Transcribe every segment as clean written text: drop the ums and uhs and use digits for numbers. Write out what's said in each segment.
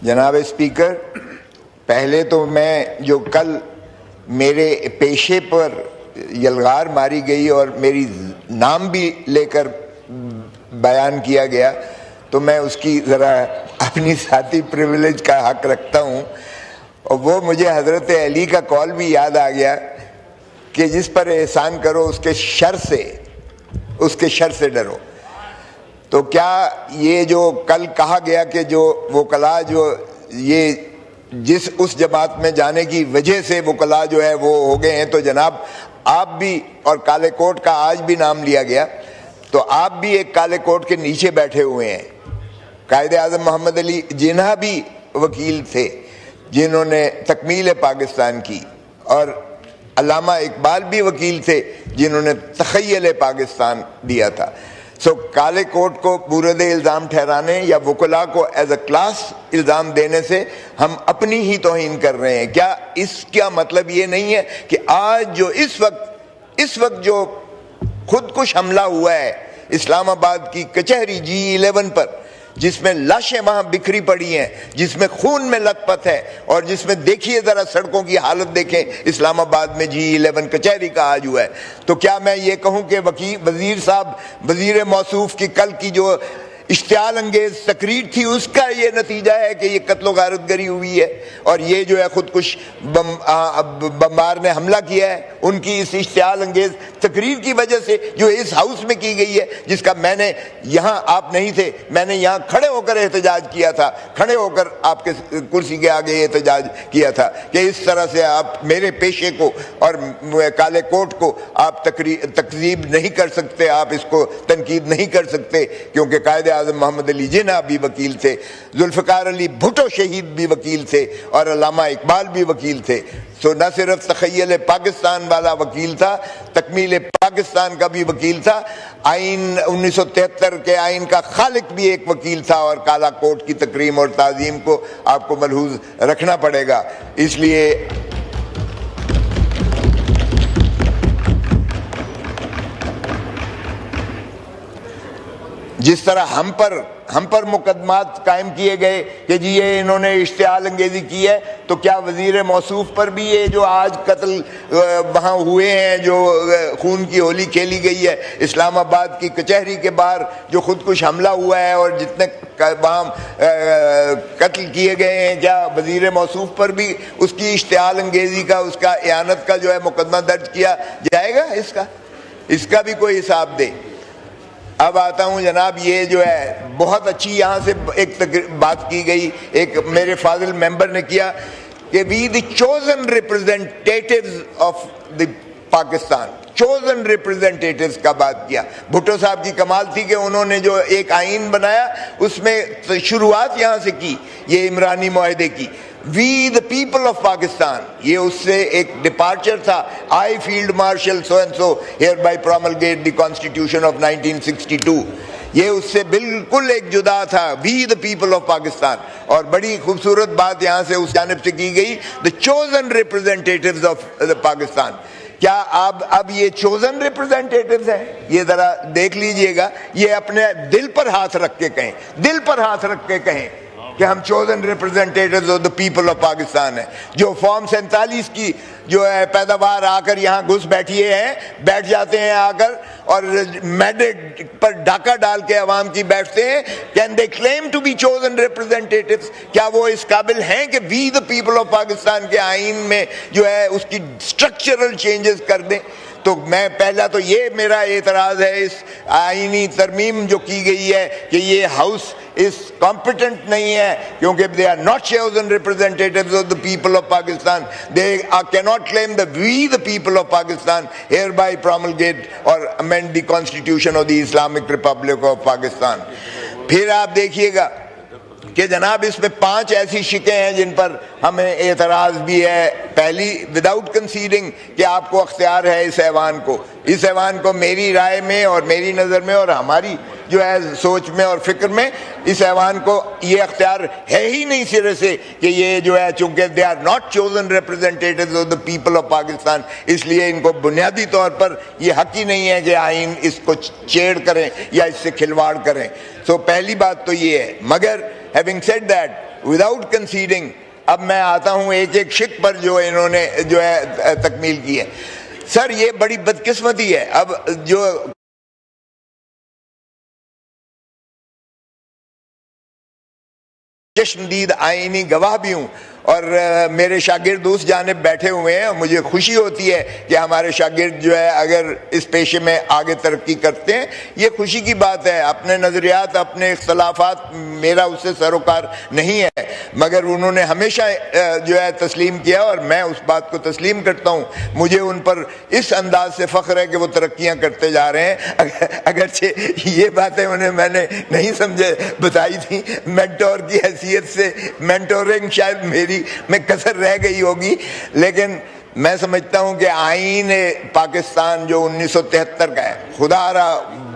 جناب اسپیکر، پہلے تو میں جو کل میرے پیشے پر یلغار ماری گئی اور میری نام بھی لے کر بیان کیا گیا، تو میں اس کی ذرا اپنی ذاتی پریویلیج کا حق رکھتا ہوں، اور وہ مجھے حضرت علی کا قول بھی یاد آ گیا کہ جس پر احسان کرو اس کے شر سے ڈرو۔ تو کیا یہ جو کل کہا گیا کہ جو وکلاء جو یہ اس جماعت میں جانے کی وجہ سے وکلاء جو ہے وہ ہو گئے ہیں، تو جناب آپ بھی، اور کالے کوٹ کا آج بھی نام لیا گیا، تو آپ بھی ایک کالے کوٹ کے نیچے بیٹھے ہوئے ہیں۔ قائد اعظم محمد علی جناح بھی وکیل تھے جنہوں نے تکمیل پاکستان کی، اور علامہ اقبال بھی وکیل تھے جنہوں نے تخیل پاکستان دیا تھا۔ کالے کوٹ کو مورد الزام ٹھہرانے یا وکلاء کو ایز اے کلاس الزام دینے سے ہم اپنی ہی توہین کر رہے ہیں۔ کیا اس کا مطلب یہ نہیں ہے کہ آج جو اس وقت جو خودکش حملہ ہوا ہے اسلام آباد کی کچہری G11 پر، جس میں لاشیں وہاں بکھری پڑی ہیں، جس میں خون میں لت پت ہے، اور جس میں دیکھیے ذرا سڑکوں کی حالت دیکھیں اسلام آباد میں G11 کچہری کا آج ہوا ہے، تو کیا میں یہ کہوں کہ وزیر صاحب، وزیر موصوف کی کل کی جو اشتعال انگیز تقریر تھی اس کا یہ نتیجہ ہے کہ یہ قتل و غارت گری ہوئی ہے، اور یہ جو ہے خودکش بمبار نے حملہ کیا ہے ان کی اس اشتعال انگیز تقریر کی وجہ سے جو اس ہاؤس میں کی گئی ہے، جس کا میں نے یہاں، آپ نہیں تھے، میں نے یہاں کھڑے ہو کر احتجاج کیا تھا، کھڑے ہو کر آپ کے کرسی کے آگے احتجاج کیا تھا کہ اس طرح سے آپ میرے پیشے کو اور کالے کوٹ کو آپ تکذیب نہیں کر سکتے، آپ اس کو تنقید نہیں کر سکتے، کیونکہ قائد اعظم محمد علی جناح بھی وکیل تھے، ذوالفقار علی بھٹو شہید بھی وکیل تھے، اور علامہ اقبال بھی وکیل تھے۔ نہ صرف تخیل پاکستان والا وکیل تھا، تکمیل پاکستان کا بھی وکیل تھا، آئین 1973 کے آئین کا خالق بھی ایک وکیل تھا، اور کالا کوٹ کی تکریم اور تعظیم کو آپ کو ملحوظ رکھنا پڑے گا۔ اس لیے جس طرح ہم پر مقدمات قائم کیے گئے کہ جی یہ انہوں نے اشتعال انگیزی کی ہے، تو کیا وزیر موصوف پر بھی یہ جو آج قتل وہاں ہوئے ہیں، جو خون کی ہولی کھیلی گئی ہے اسلام آباد کی کچہری کے باہر، جو خودکش حملہ ہوا ہے اور جتنے وہاں قتل کیے گئے ہیں، کیا وزیر موصوف پر بھی اس کی اشتعال انگیزی کا، اس کا اعانت کا جو ہے مقدمہ درج کیا جائے گا؟ اس کا بھی کوئی حساب دے۔ اب آتا ہوں جناب، یہ جو ہے بہت اچھی یہاں سے ایک بات کی گئی، ایک میرے فاضل ممبر نے کیا کہ وی دی chosen representatives of the Pakistan, chosen ریپرزینٹیٹیوز کا بات کیا۔ بھٹو صاحب کی کمال تھی کہ انہوں نے جو ایک آئین بنایا اس میں شروعات یہاں سے کی، یہ عمرانی معاہدے کی، we the people of Pakistan, یہ اس سے ایک ڈپارچر تھا۔ I field marshal so and so hereby promulgate the constitution of 1962، یہ اس سے بالکل ایک جدا تھا، we the people of Pakistan. اور بڑی خوبصورت بات یہاں سے اس جانب سے کی گئی، دا چوزن ریپرزینٹیٹیوز آف پاکستان۔ کیا اب یہ چوزن ریپرزینٹیٹیوز ہیں؟ یہ ذرا دیکھ لیجئے گا، یہ اپنے دل پر ہاتھ رکھ کے کہیں، دل پر ہاتھ رکھ کے کہیں کہ ہم chosen representatives of the people of Pakistan ہیں، جو فارم 47 کی جو ہے پیداوار آ کر یہاں گھس بیٹھ جاتے ہیں آ کر، اور میڈٹ پر ڈاکہ ڈال کے عوام کی بیٹھتے ہیں۔ Can they claim to be chosen representatives? کیا وہ اس قابل ہیں کہ we the people of Pakistan کے آئین میں جو ہے اس کی اسٹرکچرل چینجز کر دیں؟ تو میں پہلا تو یہ میرا اعتراض ہے اس آئینی ترمیم جو کی گئی ہے کہ یہ ہاؤس اس کمپیٹنٹ نہیں ہے، کیونکہ they are not chosen representatives of the people of Pakistan. They cannot claim that we the people of Pakistan hereby promulgate or amend the constitution of the Islamic Republic of Pakistan. پھر آپ دیکھیے گا کہ جناب اس میں 5 ایسی شکیں ہیں جن پر ہمیں اعتراض بھی ہے۔ پہلی، وداؤٹ کنسیڈنگ کہ آپ کو اختیار ہے اس ایوان کو میری رائے میں اور میری نظر میں اور ہماری جو ہے سوچ میں اور فکر میں، اس ایوان کو یہ اختیار ہے ہی نہیں سرے سے کہ یہ جو ہے، چونکہ they are not chosen representatives of the people of Pakistan, اس لیے ان کو بنیادی طور پر یہ حق ہی نہیں ہے کہ آئین اس کو چھیڑ کریں یا اس سے کھلواڑ کریں۔ پہلی بات تو یہ ہے۔ مگر having said that, وداؤٹ کنسیڈنگ اب میں آتا ہوں ایک ایک شک پر جو انہوں نے جو ہے تکمیل کی ہے. سر یہ بڑی بدقسمتی ہے. اب جو چشمدید آئینی گواہ بھی ہوں اور میرے شاگرد اس جانب بیٹھے ہوئے ہیں. مجھے خوشی ہوتی ہے کہ ہمارے شاگرد جو ہے اگر اس پیشے میں آگے ترقی کرتے ہیں, یہ خوشی کی بات ہے. اپنے نظریات, اپنے اختلافات, میرا اس سے سروکار نہیں ہے, مگر انہوں نے ہمیشہ جو ہے تسلیم کیا اور میں اس بات کو تسلیم کرتا ہوں. مجھے ان پر اس انداز سے فخر ہے کہ وہ ترقیاں کرتے جا رہے ہیں, اگرچہ یہ باتیں انہیں میں نے نہیں سمجھے بتائی تھی. مینٹور کی حیثیت سے مینٹورنگ شاید میری میں کثر رہ گئی ہوگی, لیکن میں سمجھتا ہوں کہ آئین پاکستان جو 1973 کا ہے, خدا را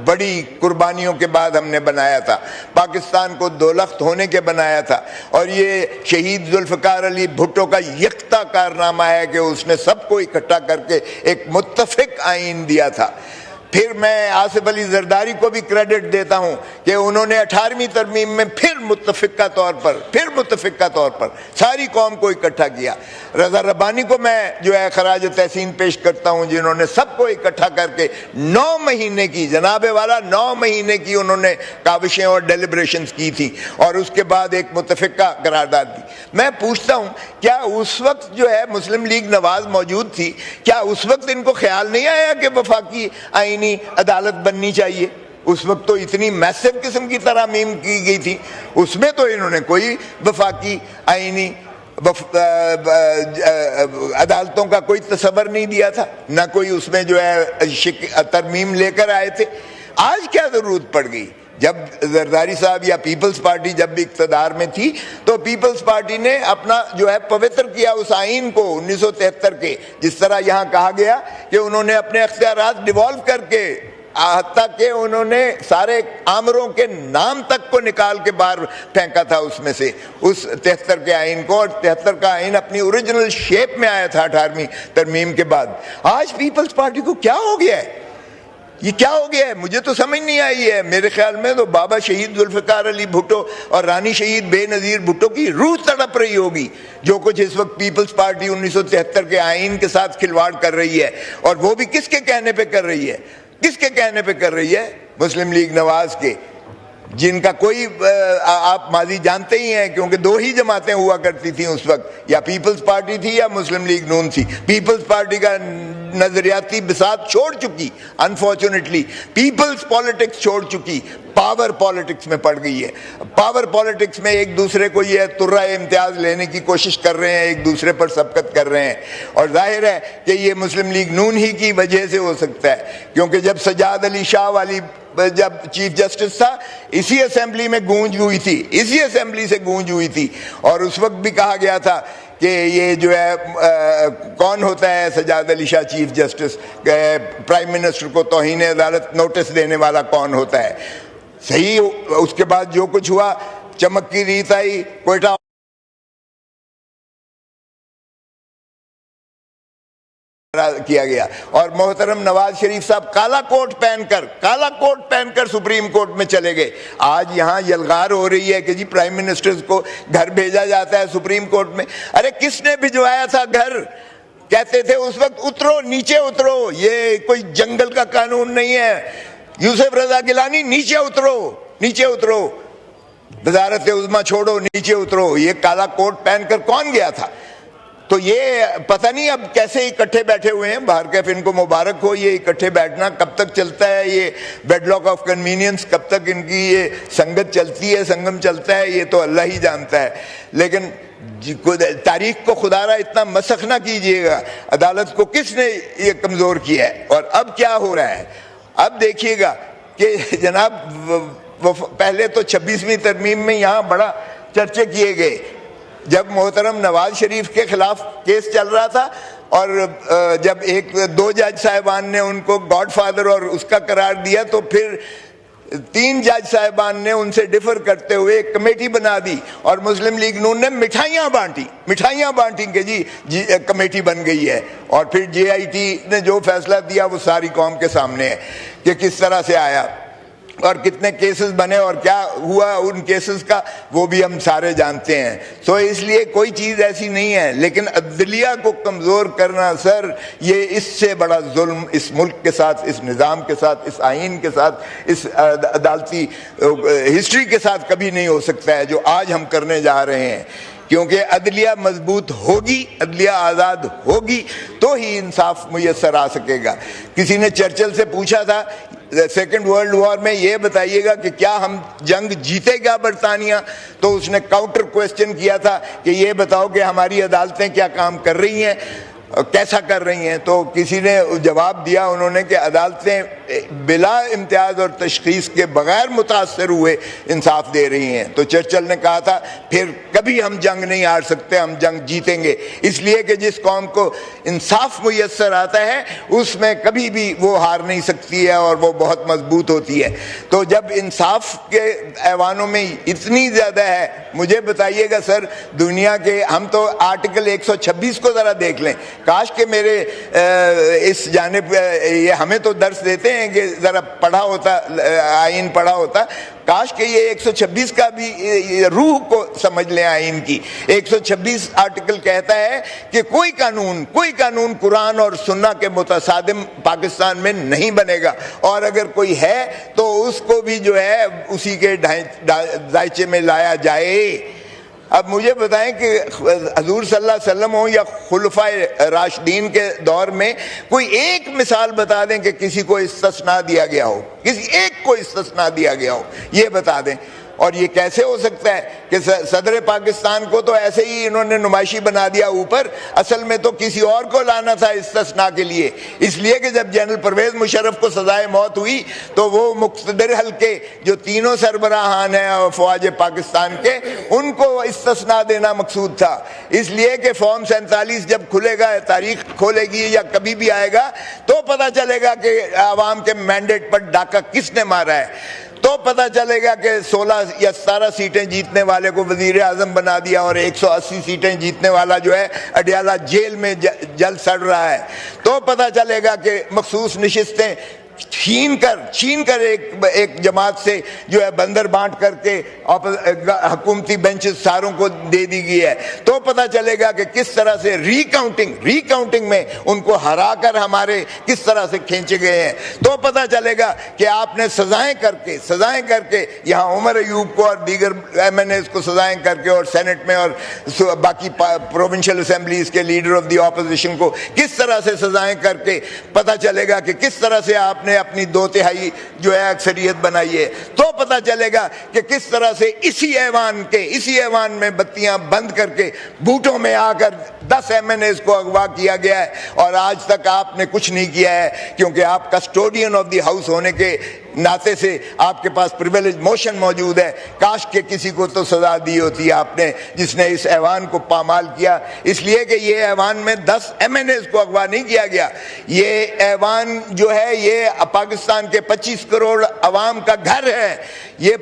بڑی قربانیوں کے بعد ہم نے بنایا تھا. پاکستان کو دو لخت ہونے کے بنایا تھا, اور یہ شہید ذوالفقار علی بھٹو کا یکتا کارنامہ ہے کہ اس نے سب کو اکٹھا کر کے ایک متفق آئین دیا تھا. پھر میں آصف علی زرداری کو بھی کریڈٹ دیتا ہوں کہ انہوں نے 18ویں ترمیم میں پھر متفقہ طور پر ساری قوم کو اکٹھا کیا. رضا ربانی کو میں جو ہے خراج تحسین پیش کرتا ہوں, جنہوں نے سب کو اکٹھا کر کے 9 مہینے کی, جناب والا 9 مہینے کی انہوں نے کاوشیں اور ڈیلیبریشنز کی تھی, اور اس کے بعد ایک متفقہ قرارداد دی. میں پوچھتا ہوں کیا اس وقت جو ہے مسلم لیگ نواز موجود تھی, کیا اس وقت ان کو خیال نہیں آیا کہ وفاقی آئینی عدالت بننی چاہیے؟ اس وقت تو اتنی میسو قسم کی ترامیم کی گئی تھی, اس میں تو انہوں نے کوئی وفاقی آئینی عدالتوں کا کوئی تصور نہیں دیا تھا, نہ کوئی اس میں جو ہے ترمیم لے کر آئے تھے. آج کیا ضرورت پڑ گئی؟ جب زرداری صاحب یا پیپلز پارٹی جب بھی اقتدار میں تھی تو پیپلز پارٹی نے اپنا جو ہے پوتر کیا اس آئین کو 1973 کے, جس طرح یہاں کہا گیا کہ انہوں نے اپنے اختیارات ڈیوالو کر کے, حتیٰ کہ انہوں نے سارے آمروں کے نام تک کو نکال کے باہر پھینکا تھا اس میں سے, اس 73 کے آئین کو, اور 73 کا آئین اپنی اوریجنل شیپ میں آیا تھا 18ویں ترمیم کے بعد. آج پیپلز پارٹی کو کیا ہو گیا ہے؟ یہ کیا ہو گیا ہے؟ مجھے تو سمجھ نہیں آئی ہے. میرے خیال میں تو بابا شہید ذوالفقار علی بھٹو اور رانی شہید بے نظیر بھٹو کی روح تڑپ رہی ہوگی جو کچھ اس وقت پیپلز پارٹی 1973 کے آئین کے ساتھ کھلواڑ کر رہی ہے, اور وہ بھی کس کے کہنے پہ کر رہی ہے؟ کس کے کہنے پہ کر رہی ہے؟ مسلم لیگ نواز کے, جن کا کوئی آپ ماضی جانتے ہی ہیں, کیونکہ 2 ہی جماعتیں ہوا کرتی تھیں اس وقت, یا پیپلز پارٹی تھی یا مسلم لیگ نون تھی. پیپلز پارٹی کا نظریاتی بساط چھوڑ چکی, انفارچونیٹلی پیپلز پالیٹکس چھوڑ چکی, پاور پالیٹکس میں پڑ گئی ہے. پاور پالیٹکس میں ایک دوسرے کو یہ ترہ امتیاز لینے کی کوشش کر رہے ہیں, ایک دوسرے پر سبقت کر رہے ہیں, اور ظاہر ہے کہ یہ مسلم لیگ نون ہی کی وجہ سے ہو سکتا ہے, کیونکہ جب سجاد علی شاہ والی جب چیف جسٹس تھا اسی اسمبلی میں گونج ہوئی تھی, اسی اسمبلی سے گونج ہوئی تھی, اور اس وقت بھی کہا گیا تھا کہ یہ جو ہے کون ہوتا ہے Sajjad Ali Shah chief justice, prime minister کو توہین عدالت نوٹس دینے والا کون ہوتا ہے؟ صحیح. اس کے بعد جو کچھ ہوا, چمک کی ریت آئی, کوئٹہ کیا گیا, اور محترم نواز شریف صاحب کالا کوٹ پہن کر سپریم کورٹ میں چلے گئے. آج یہاں یلغار ہو رہی ہے کہ جی پرائم منسٹر کو گھر بھیجا جاتا ہے سپریم کورٹ میں. ارے کس نے بھجوایا تھا گھر؟ کہتے تھے اس وقت اترو, نیچے اترو, یہ کوئی جنگل کا قانون نہیں ہے. یوسف رضا گیلانی نیچے اترو, وزارت عظمیٰ چھوڑو, نیچے اترو. یہ کالا کوٹ پہن کر کون گیا تھا؟ تو یہ پتہ نہیں اب کیسے اکٹھے بیٹھے ہوئے ہیں. باہر کیف ان کو مبارک ہو, یہ اکٹھے بیٹھنا کب تک چلتا ہے, یہ بیڈ لاک آف کنوینئنس کب تک ان کی یہ سنگت چلتی ہے, سنگم چلتا ہے, یہ تو اللہ ہی جانتا ہے. لیکن تاریخ کو خدا را اتنا مسخ نہ کیجئے گا. عدالت کو کس نے یہ کمزور کیا ہے؟ اور اب کیا ہو رہا ہے؟ اب دیکھیے گا کہ جناب پہلے تو 26ویں ترمیم میں یہاں بڑا چرچے کیے گئے جب محترم نواز شریف کے خلاف کیس چل رہا تھا, اور جب 2 جج صاحبان نے ان کو گاڈ فادر اور اس کا قرار دیا, تو پھر 3 جج صاحبان نے ان سے ڈیفر کرتے ہوئے ایک کمیٹی بنا دی, اور مسلم لیگ نون نے مٹھائیاں بانٹی کہ جی کمیٹی بن گئی ہے. اور پھر JIT نے جو فیصلہ دیا وہ ساری قوم کے سامنے ہے کہ کس طرح سے آیا. اور کتنے کیسز بنے اور کیا ہوا ان کیسز کا وہ بھی ہم سارے جانتے ہیں. سو اس لیے کوئی چیز ایسی نہیں ہے. لیکن عدلیہ کو کمزور کرنا سر یہ اس سے بڑا ظلم اس ملک کے ساتھ, اس نظام کے ساتھ, اس آئین کے ساتھ, اس عدالتی ہسٹری کے ساتھ کبھی نہیں ہو سکتا ہے جو آج ہم کرنے جا رہے ہیں. کیونکہ عدلیہ مضبوط ہوگی, عدلیہ آزاد ہوگی تو ہی انصاف میسر آ سکے گا. کسی نے چرچل سے پوچھا تھا سیکنڈ ورلڈ وار میں یہ بتائیے گا کہ کیا ہم جنگ جیتے گا برطانیہ, تو اس نے کاؤنٹر کویسچن کیا تھا کہ یہ بتاؤ کہ ہماری عدالتیں کیا کام کر رہی ہیں, کیسا کر رہی ہیں. تو کسی نے جواب دیا انہوں نے کہ عدالتیں بلا امتیاز اور تشخیص کے بغیر متاثر ہوئے انصاف دے رہی ہیں. تو چرچل نے کہا تھا پھر کبھی ہم جنگ نہیں ہار سکتے, ہم جنگ جیتیں گے, اس لیے کہ جس قوم کو انصاف میسر آتا ہے اس میں کبھی بھی وہ ہار نہیں سکتی ہے اور وہ بہت مضبوط ہوتی ہے. تو جب انصاف کے ایوانوں میں اتنی زیادہ ہے, مجھے بتائیے گا سر دنیا کے, ہم تو آرٹیکل 126 کو ذرا دیکھ لیں, کاش کہ میرے اس جانب یہ ہمیں تو درس دیتے ہیں کہ ذرا پڑھا ہوتا, آئین پڑھا ہوتا, کاش کہ یہ 126 کا بھی روح کو سمجھ لیں آئین کی. 126 آرٹیکل کہتا ہے کہ کوئی قانون قرآن اور سنت کے متصادم پاکستان میں نہیں بنے گا, اور اگر کوئی ہے تو اس کو بھی جو ہے اسی کے ڈھانچے میں لایا جائے. اب مجھے بتائیں کہ حضور صلی اللہ علیہ وسلم ہو یا خلفائے راشدین کے دور میں کوئی ایک مثال بتا دیں کہ کسی کو استثناء دیا گیا ہو, کسی ایک کو استثناء دیا گیا ہو, یہ بتا دیں. اور یہ کیسے ہو سکتا ہے کہ صدر پاکستان کو تو ایسے ہی انہوں نے نمائشی بنا دیا اوپر, اصل میں تو کسی اور کو لانا تھا استثناء کے لیے. اس لیے کہ جب جنرل پرویز مشرف کو سزائے موت ہوئی تو وہ مقتدر حلقے جو تینوں سربراہان ہیں فوج پاکستان کے, ان کو استثناء دینا مقصود تھا. اس لیے کہ فارم 47 جب کھلے گا, تاریخ کھولے گی یا کبھی بھی آئے گا, تو پتہ چلے گا کہ عوام کے مینڈیٹ پر ڈاکہ کس نے مارا ہے. تو پتہ چلے گا کہ 16 یا 17 سیٹیں جیتنے والے کو وزیر اعظم بنا دیا اور 180 سیٹیں جیتنے والا جو ہے اڈیالہ جیل میں جل سڑ رہا ہے. تو پتہ چلے گا کہ مخصوص نشستیں چھین کر ایک جماعت سے جو ہے بندر بانٹ کر کے حکومتی بینچز ساروں کو دے دی گئی ہے. تو پتہ چلے گا کہ کس طرح سے ری کاؤنٹنگ میں ان کو ہرا کر ہمارے کس طرح سے کھینچے گئے ہیں. تو پتہ چلے گا کہ آپ نے سزائیں کر کے یہاں عمر ایوب کو اور دیگر ایم این ایز کو سزائیں کر کے, اور سینٹ میں اور باقی پروونشل اسمبلیز کے لیڈر آف دی اپوزیشن کو کس طرح سے سزائیں کر کے پتہ چلے گا کہ کس طرح سے آپ نے اپنی 2/3 جو ہے اکثریت بنائی ہے. تو پتہ چلے گا کہ کس طرح سے اسی ایوان میں بتیاں بند کر کے بوٹوں میں آ کر 10 ایم این ایز کو اغوا کیا گیا ہے, اور آج تک آپ نے کچھ نہیں کیا ہے کیونکہ آپ کسٹوڈین آف دی ہاؤس ہونے کے ناطے سے آپ کے پاس پریویلیج موشن موجود ہے. کاش کہ کسی کو تو سزا دی ہوتی آپ نے جس نے اس ایوان کو پامال کیا. اس لیے کہ یہ ایوان میں 10 ایم این ایز کو اغوا نہیں کیا گیا. یہ ایوان جو ہے یہ پاکستان کے 25 کروڑ عوام کا گھر ہے. یہ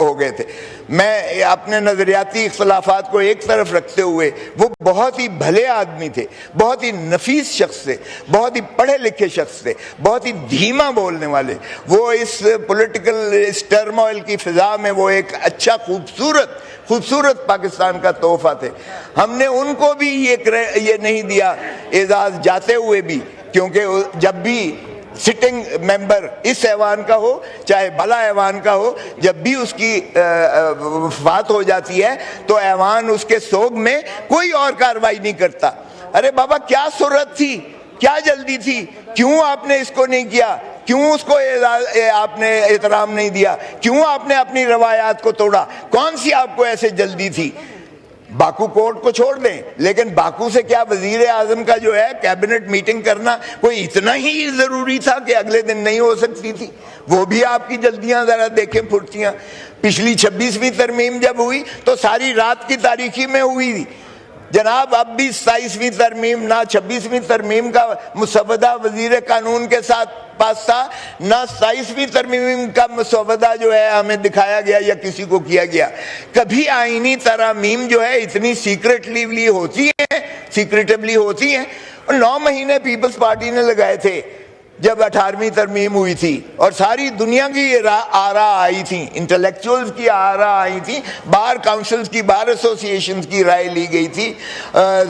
ہو گئے تھے. میں اپنے نظریاتی اختلافات کو ایک طرف رکھتے ہوئے, وہ بہت ہی بھلے آدمی تھے, بہت ہی نفیس شخص تھے, بہت ہی پڑھے لکھے شخص تھے, بہت ہی دھیما بولنے والے. وہ اس پولیٹیکل اس ٹرموائل کی فضا میں وہ ایک اچھا خوبصورت پاکستان کا تحفہ تھے. ہم نے ان کو بھی یہ نہیں دیا اعزاز جاتے ہوئے بھی, کیونکہ جب بھی سٹنگ ممبر اس ایوان کا ہو چاہے بھلا ایوان کا ہو, جب بھی اس کی وفات ہو جاتی ہے تو ایوان اس کے سوگ میں کوئی اور کارروائی نہیں کرتا. ارے بابا کیا ضرورت تھی, کیا جلدی تھی, کیوں آپ نے اس کو نہیں کیا, کیوں اس کو آپ نے احترام نہیں دیا, کیوں آپ نے اپنی روایات کو توڑا, کون سی آپ کو ایسے جلدی تھی. باکو کورٹ کو چھوڑ دیں, لیکن باکو سے کیا وزیر اعظم کا جو ہے کیبنٹ میٹنگ کرنا کوئی اتنا ہی ضروری تھا کہ اگلے دن نہیں ہو سکتی تھی؟ وہ بھی آپ کی جلدیاں ذرا دیکھیں پھرتیاں. پچھلی 26ویں ترمیم جب ہوئی تو ساری رات کی تاریخی میں ہوئی تھی جناب. اب بھی 27ویں ترمیم, نہ 26ویں ترمیم کا مسودہ وزیر قانون کے ساتھ پاس تھا, نہ 27ویں ترمیم کا مسودہ جو ہے ہمیں دکھایا گیا یا کسی کو کیا گیا. کبھی آئینی ترامیم جو ہے اتنی سیکریٹلی ہوتی ہیں, اور 9 مہینے پیپلز پارٹی نے لگائے تھے. جب 18ویں ترمیم ہوئی تھی اور ساری دنیا کی آرا آئی تھی، انٹلیکچوئلز کی آرا آئی تھی، بار کاؤنسلز کی، بار ایسوسیشنز کی رائے لی گئی تھی،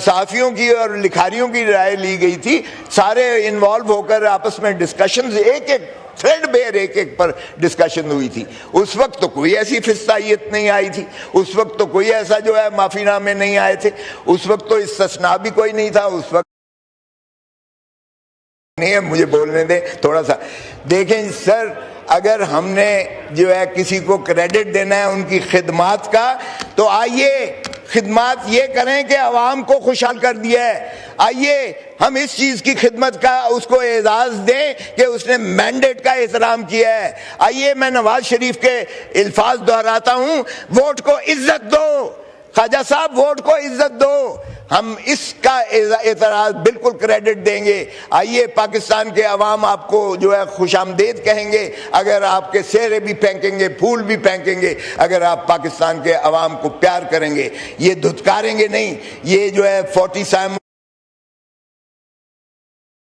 صحافیوں کی اور لکھاریوں کی رائے لی گئی تھی، سارے انوالو ہو کر آپس میں ڈسکشنز، ایک ایک تھریڈ بیئر ایک ایک پر ڈسکشن ہوئی تھی۔ اس وقت تو کوئی ایسی فسطائیت نہیں آئی تھی، اس وقت تو کوئی ایسا جو ہے معافی نامے نہیں آئے تھے، اس وقت تو استثناء بھی کوئی نہیں تھا، اس وقت نہیں ہے۔ مجھے بولنے دیں تھوڑا سا۔ دیکھیں سر، اگر ہم نے جو ہے کسی کو کریڈٹ دینا ہے ان کی خدمات کا، تو آئیے خدمات یہ کریں کہ عوام کو خوشحال کر دیا ہے۔ آئیے ہم اس چیز کی خدمت کا اس کو اعزاز دیں کہ اس نے مینڈیٹ کا احترام کیا ہے۔ آئیے میں نواز شریف کے الفاظ دہراتا ہوں، ووٹ کو عزت دو، خواجہ صاحب ووٹ کو عزت دو۔ ہم اس کا اعتراض بالکل کریڈٹ دیں گے۔ آئیے پاکستان کے عوام آپ کو جو ہے خوش آمدید کہیں گے، اگر آپ کے سہرے بھی پھینکیں گے، پھول بھی پھینکیں گے، اگر آپ پاکستان کے عوام کو پیار کریں گے، یہ دھتکاریں گے نہیں۔ یہ جو ہے 40